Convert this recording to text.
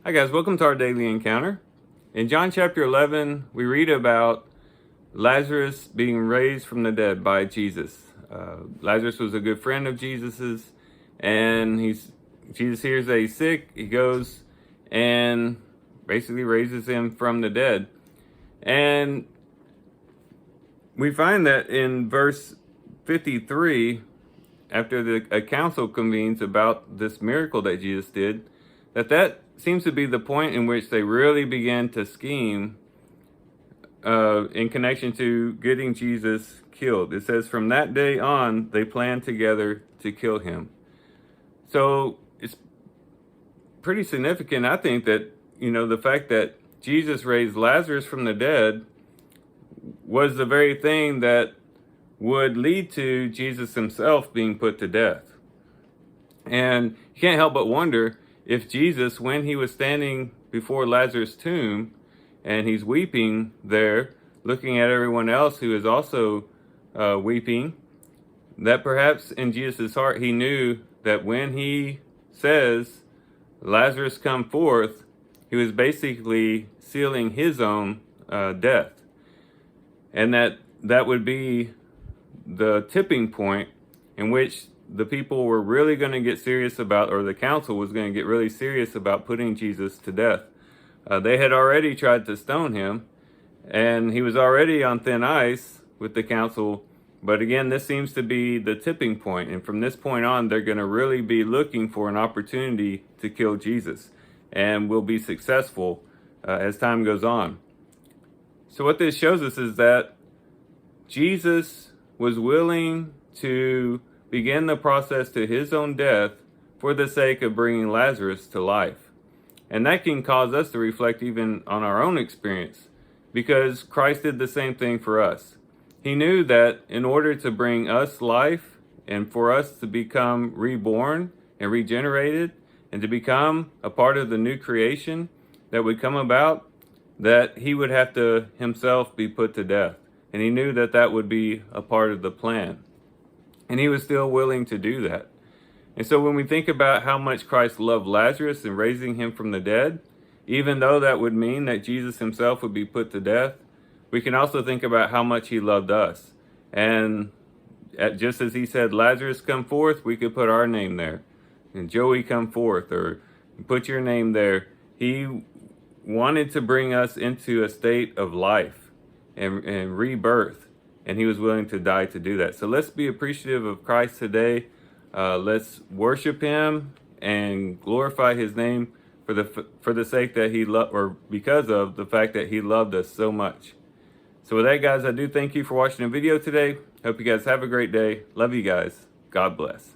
Hi guys, welcome to our daily encounter. In John chapter 11, we read about Lazarus being raised from the dead by Jesus. Lazarus was a good friend of Jesus's, and Jesus hears that he's sick. He goes and basically raises him from the dead. And we find that in verse 53, after a council convenes about this miracle that Jesus did, that seems to be the point in which they really began to scheme in connection to getting Jesus killed. It says, from that day on, they planned together to kill him. So it's pretty significant, I think, that, the fact that Jesus raised Lazarus from the dead was the very thing that would lead to Jesus himself being put to death. And you can't help but wonder if Jesus, when he was standing before Lazarus' tomb and he's weeping there, looking at everyone else who is also weeping, that perhaps in Jesus' heart he knew that when he says, Lazarus come forth, he was basically sealing his own death. And that would be the tipping point in which the people were really going to get serious about, or the council was going to get really serious about putting Jesus to death. They had already tried to stone him, and he was already on thin ice with the council. But again, this seems to be the tipping point. And from this point on, they're going to really be looking for an opportunity to kill Jesus, and will be successful as time goes on. So what this shows us is that Jesus was willing to begin the process to his own death for the sake of bringing Lazarus to life. And that can cause us to reflect even on our own experience, because Christ did the same thing for us. He knew that in order to bring us life and for us to become reborn and regenerated and to become a part of the new creation that would come about, that he would have to himself be put to death. And he knew that that would be a part of the plan. And he was still willing to do that. And so when we think about how much Christ loved Lazarus and raising him from the dead, even though that would mean that Jesus himself would be put to death, we can also think about how much he loved us. And just as he said, Lazarus come forth, we could put our name there. And Joey come forth, or put your name there. He wanted to bring us into a state of life and rebirth. And he was willing to die to do that. So let's be appreciative of Christ today. Let's worship him and glorify his name for the sake that he loved, or because of the fact that he loved us so much. So with that, guys, I do thank you for watching the video today. Hope you guys have a great day. Love you guys. God bless.